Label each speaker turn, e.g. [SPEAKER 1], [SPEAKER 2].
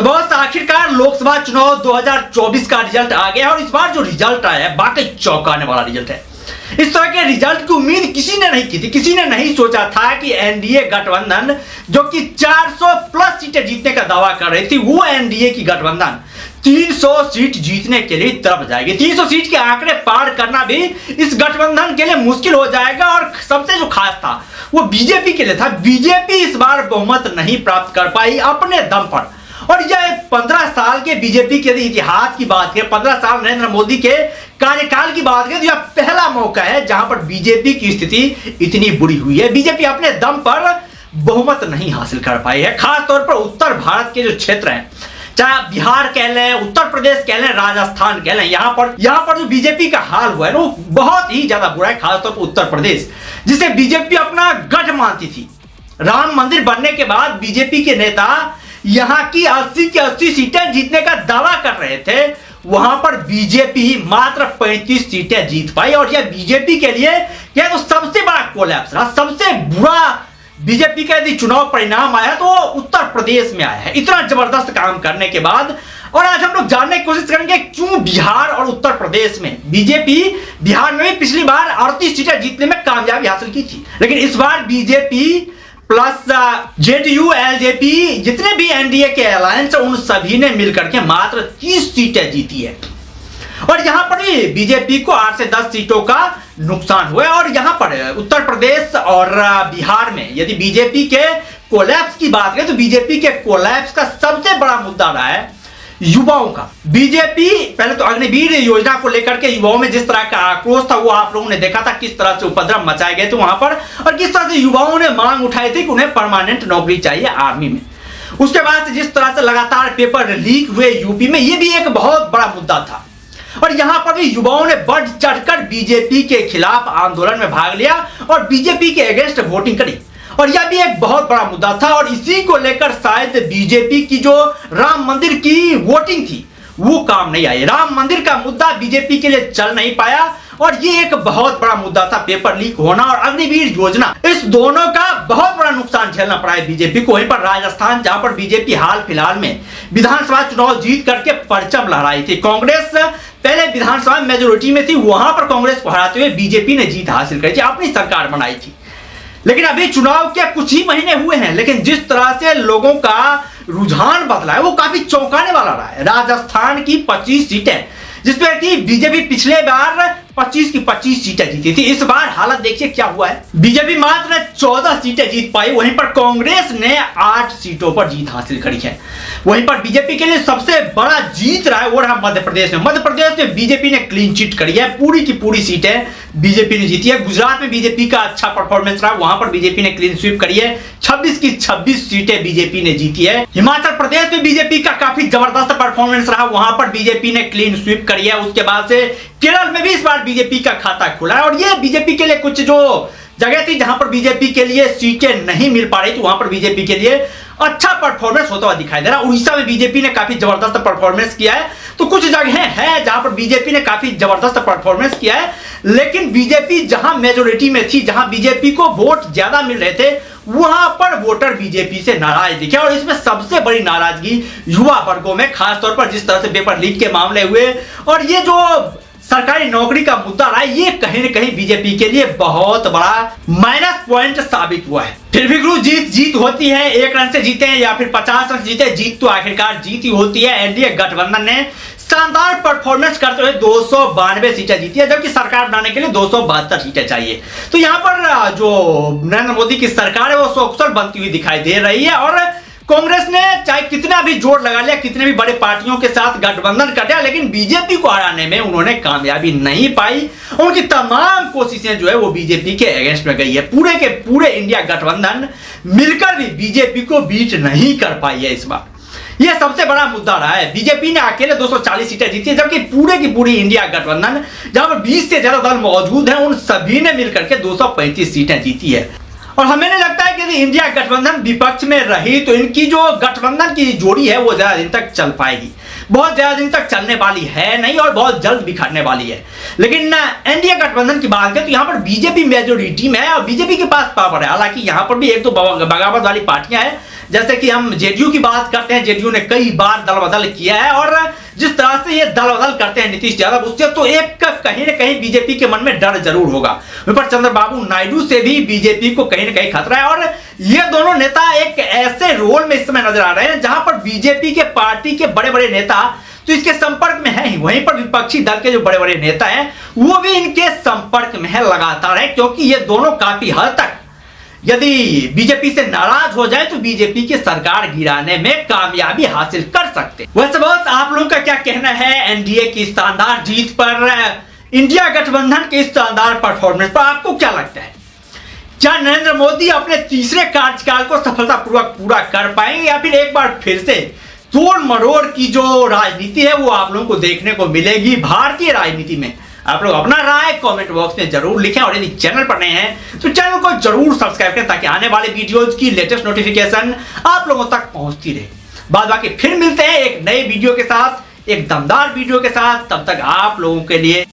[SPEAKER 1] बहुत आखिरकार लोकसभा चुनाव 2024 का रिजल्ट आ गया और इस बार जो रिजल्ट आया है वाकई चौंकाने वाला रिजल्ट है। इस तरह के रिजल्ट की उम्मीद किसी ने नहीं की थी। किसी ने नहीं सोचा था कि एनडीए गठबंधन जो कि 400 प्लस सीटें जीतने का दावा कर रही थी, वो एनडीए की गठबंधन 300 सीट जीतने के लिए तरफ जाएगी। 300 सीट के आंकड़े पार करना भी इस गठबंधन के लिए मुश्किल हो जाएगा। और सबसे जो खास था वो बीजेपी के लिए था। बीजेपी इस बार बहुमत नहीं प्राप्त कर पाई अपने दम पर। और यह 15 साल के बीजेपी के इतिहास की बात करें, 15 साल नरेंद्र मोदी के कार्यकाल की बात करें, तो यह पहला मौका है जहां पर बीजेपी की स्थिति इतनी बुरी हुई है। बीजेपी अपने दम पर बहुमत नहीं हासिल कर पाई है। खासतौर पर उत्तर भारत के जो क्षेत्र हैं, चाहे बिहार कह लें, उत्तर प्रदेश कह लें, राजस्थान कह लें, यहाँ पर जो बीजेपी का हाल हुआ है वो बहुत ही ज्यादा बुरा है। खासतौर पर उत्तर प्रदेश, जिसे बीजेपी अपना गढ़ मानती थी। राम मंदिर बनने के बाद बीजेपी के नेता यहां की 80 की 80 सीटें जीतने का दावा कर रहे थे, वहां पर बीजेपी मात्र 35 सीटें जीत पाई। और यह बीजेपी के लिए यह तो सबसे बड़ा कोलैप्स रहा। सबसे बुरा बीजेपी का यदि चुनाव परिणाम आया तो वो उत्तर प्रदेश में आया है, इतना जबरदस्त काम करने के बाद। और आज हम लोग जानने की कोशिश करेंगे क्यों बिहार और उत्तर प्रदेश में बीजेपी, बिहार में भी पिछली बार 38 सीटें जीतने में कामयाबी हासिल की थी, लेकिन इस बार बीजेपी प्लस जेडीयू, एलजेपी, जितने भी एनडीए के अलायंस उन सभी ने मिलकर के मात्र 30 सीटें जीती है। और यहां पर भी बीजेपी को 8 से 10 सीटों का नुकसान हुआ। और यहां पर उत्तर प्रदेश और बिहार में यदि बीजेपी के कोलैप्स की बात करें तो बीजेपी के कोलैप्स का सबसे बड़ा मुद्दा रहा है युवाओं का। बीजेपी पहले तो अग्निवीर योजना को लेकर के युवाओं में जिस तरह का आक्रोश था वो आप लोगों ने देखा था, किस तरह से उपद्रव मचाए गए थे वहां पर, और किस तरह से युवाओं ने मांग उठाई थी कि उन्हें परमानेंट नौकरी चाहिए आर्मी में। उसके बाद से जिस तरह से लगातार पेपर लीक हुए यूपी में, ये भी एक बहुत बड़ा मुद्दा था। और यहां पर भी युवाओं ने बढ़ चढ़कर बीजेपी के खिलाफ आंदोलन में भाग लिया और बीजेपी के अगेंस्ट वोटिंग करी। और यह भी एक बहुत बड़ा मुद्दा था। और इसी को लेकर शायद बीजेपी की जो राम मंदिर की वोटिंग थी वो काम नहीं आई। राम मंदिर का मुद्दा बीजेपी के लिए चल नहीं पाया और ये एक बहुत बड़ा मुद्दा था, पेपर लीक होना और अग्निवीर योजना। इस दोनों का बहुत बड़ा नुकसान झेलना पड़ा है बीजेपी को। वहीं पर राजस्थान, जहां पर बीजेपी हाल फिलहाल में विधानसभा चुनाव जीत करके परचम लहराई थी। कांग्रेस पहले विधानसभा में मेजोरिटी में थी, वहां पर कांग्रेस को हराते हुए बीजेपी ने जीत हासिल करी थी, अपनी सरकार बनाई थी। लेकिन अभी चुनाव के कुछ ही महीने हुए हैं, लेकिन जिस तरह से लोगों का रुझान बदला है वो काफी चौंकाने वाला रहा है। राजस्थान की 25 सीटें, जिसपे कि बीजेपी पिछले बार 25 की 25 सीटें जीती थी, इस बार हालत देखिए क्या हुआ है। बीजेपी मात्र 14 सीटें जीत पाई, वहीं पर कांग्रेस ने 8 सीटों पर जीत हासिल करी है। वहीं पर बीजेपी के लिए सबसे बड़ा जीत रहा है वो रहा मध्य प्रदेश में। मध्य प्रदेश में बीजेपी ने क्लीन चिट करी है, पूरी की पूरी सीटें बीजेपी ने जीती है। गुजरात में बीजेपी का अच्छा परफॉर्मेंस रहा, वहां पर बीजेपी ने क्लीन स्वीप करी है, 26 की 26 सीटें बीजेपी ने जीती है। हिमाचल प्रदेश में बीजेपी का काफी जबरदस्त परफॉर्मेंस रहा, वहां पर बीजेपी ने क्लीन स्वीप करी है। उसके बाद से केरल में भी इस बार बीजेपी का खाता खुला है। और ये बीजेपी के लिए कुछ जो जगह थी जहां पर बीजेपी के लिए सीटें नहीं मिल पा रही थी, वहां पर बीजेपी के लिए अच्छा परफॉर्मेंस होता हुआ दिखाई दे रहा है। उड़ीसा में बीजेपी ने काफी जबरदस्त परफॉर्मेंस किया है। तो कुछ जगह है जहां पर बीजेपी ने काफी जबरदस्त परफॉर्मेंस किया है, लेकिन बीजेपी जहां मेजोरिटी में थी, जहां बीजेपी को वोट ज्यादा मिल रहे थे, वहां पर वोटर बीजेपी से नाराज दिखे। और इसमें सबसे बड़ी नाराजगी युवा वर्गों में, खासतौर पर जिस तरह से पेपर लीक के मामले हुए और ये जो सरकारी नौकरी का मुद्दा रहा, ये कहीं न कहीं बीजेपी के लिए बहुत बड़ा माइनस पॉइंट साबित हुआ है। फिर भी गुरु जीत होती है, 1 रन से जीते या फिर 50 रन से जीते, जीत तो आखिरकार जीत ही होती है। एनडीए गठबंधन ने शानदार परफॉर्मेंस करते हुए 292 सीटें जीती है, जबकि सरकार बनाने के लिए 272 सीटें चाहिए। तो यहाँ पर जो नरेंद्र मोदी की सरकार है वो सकुशल बनती हुई दिखाई दे रही है। और कांग्रेस ने चाहे कितना भी जोर लगा लिया, कितने भी बड़े पार्टियों के साथ गठबंधन कर दिया, लेकिन बीजेपी को हराने में उन्होंने कामयाबी नहीं पाई। उनकी तमाम कोशिशें जो है वो बीजेपी के अगेंस्ट में गई है। पूरे के पूरे इंडिया गठबंधन मिलकर भी बीजेपी को बीट नहीं कर पाई है। इस बार यह सबसे बड़ा मुद्दा रहा है। बीजेपी ने अकेले 240 सीटें जीती है, जबकि पूरे की पूरी इंडिया गठबंधन जहां पर 20 से ज्यादा दल मौजूद हैं, उन सभी ने मिलकर के 235 सीटें जीती है। और हमें नहीं लगता है कि यदि इंडिया गठबंधन विपक्ष में रही तो इनकी जो गठबंधन की जोड़ी है वो ज्यादा दिन तक चल पाएगी। बहुत ज्यादा दिन तक चलने वाली है नहीं और बहुत जल्द बिखरने वाली है। लेकिन एनडीए गठबंधन की बात करें तो यहाँ पर बीजेपी मेजोरिटी में है और बीजेपी के पास पावर है। हालांकि यहाँ पर भी एक तो बगावत वाली पार्टियां हैं, जैसे कि हम जेडीयू की बात करते हैं, जेडीयू ने कई बार दल बदल किया है और जिस तरह से ये दल बदल करते हैं नीतीश यादव, उससे तो एक कहीं ना कहीं बीजेपी के मन में डर जरूर होगा। विपक्ष चंद्रबाबू नायडू से भी बीजेपी को कहीं ना कहीं खतरा है और ये दोनों नेता एक ऐसे रोल में इस समय नजर आ रहे हैं जहां पर बीजेपी के पार्टी के बड़े बड़े नेता तो इसके संपर्क में है ही, वहीं पर विपक्षी दल के जो बड़े बड़े नेता हैं वो भी इनके संपर्क में है लगातार है, क्योंकि ये दोनों काफी हद तक यदि बीजेपी से नाराज हो जाए तो बीजेपी की सरकार गिराने में कामयाबी हासिल कर सकते। वैसे बॉस, आप लोगों का क्या कहना है एनडीए की शानदार जीत पर, इंडिया गठबंधन के इस शानदार परफॉर्मेंस पर? आपको क्या लगता है, क्या नरेंद्र मोदी अपने तीसरे कार्यकाल को सफलतापूर्वक पूरा कर पाएंगे या फिर एक बार फिर से तोड़ मरोड़ की जो राजनीति है वो आप लोगों को देखने को मिलेगी भारतीय राजनीति में? आप लोग अपना राय कमेंट बॉक्स में जरूर लिखें और यदि चैनल पर नए हैं तो चैनल को जरूर सब्सक्राइब करें ताकि आने वाले वीडियोज की लेटेस्ट नोटिफिकेशन आप लोगों तक पहुंचती रहे। बाद बाकी फिर मिलते हैं एक नए वीडियो के साथ, एक दमदार वीडियो के साथ। तब तक आप लोगों के लिए